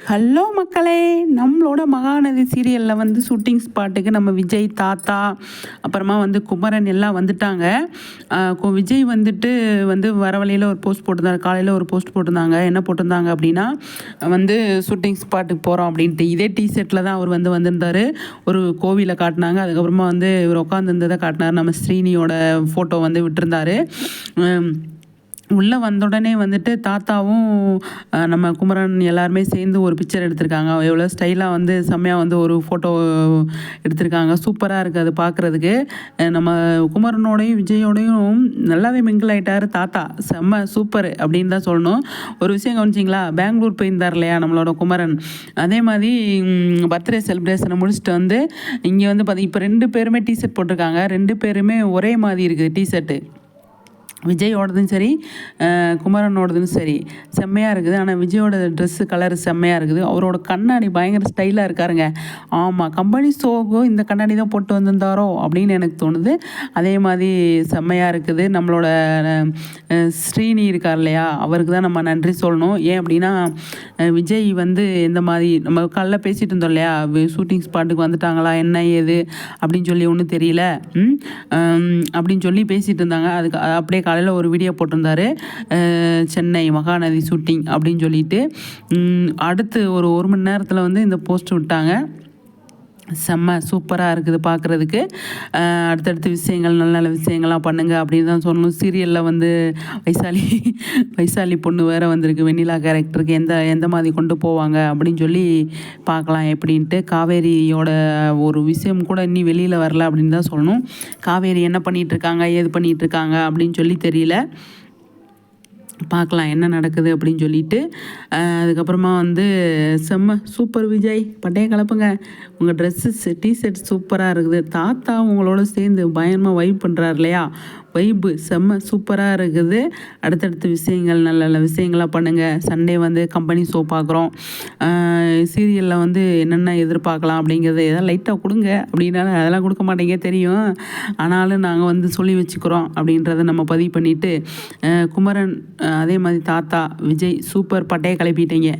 Hello மக்களே, நம்மளோட மகாநதி சீரியலில் வந்து ஷூட்டிங் ஸ்பாட்டுக்கு நம்ம விஜய் தாத்தா அப்புறமா வந்து குமரன் எல்லாம் வந்துட்டாங்க. விஜய் வந்துட்டு வர வழியில் ஒரு போஸ்ட் போட்டிருந்தாரு. காலையில் ஒரு போஸ்ட் போட்டிருந்தாங்க. என்ன போட்டிருந்தாங்க அப்படின்னா வந்து ஷூட்டிங் ஸ்பாட்டுக்கு போகிறோம் அப்படின்ட்டு. இதே டிஷர்ட்டில் தான் அவர் வந்திருந்தார். ஒரு கோவிலை காட்டினாங்க. அதுக்கப்புறமா இவர் உட்காந்துருந்ததை காட்டினார். நம்ம ஸ்ரீனியோட ஃபோட்டோ விட்டுருந்தாரு. உள்ளே வந்த உடனே தாத்தாவும் நம்ம குமரன் எல்லாருமே சேர்ந்து ஒரு பிக்சர் எடுத்திருக்காங்க. எவ்வளோ ஸ்டைலாக செம்மையாக ஒரு ஃபோட்டோ எடுத்திருக்காங்க. சூப்பராக இருக்குது அது பார்க்குறதுக்கு. நம்ம குமரனோடையும் விஜயோடையும் நல்லாவே மிங்கிள் ஆகிட்டார் தாத்தா. செம்ம சூப்பர் அப்படின்னு தான் சொல்லணும். ஒரு விஷயம் கவனிச்சிங்களா, பெங்களூர் போயிருந்தார் இல்லையா நம்மளோட குமரன். அதே மாதிரி பர்த்டே செலிப்ரேஷனை முடிச்சுட்டு இங்கே இப்போ 2 பேருமே டிஷர்ட் போட்டிருக்காங்க. 2 பேருமே ஒரே மாதிரி இருக்குது டிஷர்ட்டு. விஜயோடதும் சரி, குமரனோடதும் சரி செம்மையாக இருக்குது. ஆனால் விஜயோட ட்ரெஸ்ஸு கலர் செம்மையாக இருக்குது. அவரோட கண்ணாடி பயங்கர ஸ்டைலாக இருக்காருங்க. ஆமாம், கம்பெனி ஷோக்கோ இந்த கண்ணாடி தான் போட்டு வந்திருந்தாரோ அப்படின்னு எனக்கு தோணுது. அதே மாதிரி செம்மையாக இருக்குது. நம்மளோட ஸ்ரீனி இருக்கார் இல்லையா, அவருக்கு தான் நம்ம நன்றி சொல்லணும். ஏன் அப்படின்னா விஜய் இந்த மாதிரி நம்ம காலைல பேசிகிட்டு இருந்தோம் இல்லையா, ஷூட்டிங் ஸ்பாட்டுக்கு வந்துட்டாங்களா என்ன ஏது அப்படின்னு சொல்லி ஒன்றும் தெரியல அப்படின்னு சொல்லி பேசிகிட்டு இருந்தாங்க. அதுக்கு அப்படியே காலையில் ஒரு வீடியோ போட்டிருந்தாரு, சென்னை மகாநதி ஷூட்டிங் அப்படின்னு சொல்லிட்டு. அடுத்து ஒரு மணி நேரத்தில் இந்த போஸ்ட் விட்டாங்க. செம்ம சூப்பராக இருக்குது பார்க்குறதுக்கு. அடுத்தடுத்த விஷயங்கள் நல்ல நல்ல விஷயங்கள்லாம் பண்ணுங்கள் அப்படின்னு தான் சொல்லணும். சீரியலில் வைசாலி பொண்ணு வேறு வந்திருக்கு. வெண்ணிலா கேரக்டருக்கு எந்த மாதிரி கொண்டு போவாங்க அப்படின்னு சொல்லி பார்க்கலாம் எப்படின்ட்டு. காவேரியோட ஒரு விஷயம் கூட இன்னும் வெளியில் வரல அப்படின்னு தான் சொல்லணும். காவேரி என்ன பண்ணிகிட்ருக்காங்க ஏது பண்ணிகிட்ருக்காங்க அப்படின்னு சொல்லி தெரியல. பார்க்கலாம் என்ன நடக்குது அப்படின்னு சொல்லிட்டு. அதுக்கப்புறமா செம்ம சூப்பர் விஜய், பட்டையை கலப்புங்க. உங்கள் ட்ரெஸ்ஸு டிஷர்ட் சூப்பராக இருக்குது. தாத்தா உங்களோட சேர்ந்து பயங்கரமாக வைப் பண்ணுறாரு இல்லையா, வைப்பு செம்ம சூப்பராக இருக்குது. அடுத்தடுத்த விஷயங்கள் நல்ல நல்ல விஷயங்களாக பண்ணுங்கள். சண்டே கம்பெனி ஷோ பார்க்குறோம். சீரியலில் என்னென்ன எதிர்பார்க்கலாம் அப்படிங்கிறது எதாவது லைட்டாக கொடுங்க அப்படின்னாலும் அதெல்லாம் கொடுக்க மாட்டேங்க தெரியும். ஆனாலும் நாங்கள் சொல்லி வச்சுக்கிறோம் அப்படின்றத நம்ம பதிவு பண்ணிவிட்டு, குமரன் அதே மாதிரி தாத்தா விஜய் சூப்பர் பட்டையை கிளப்பிட்டீங்க.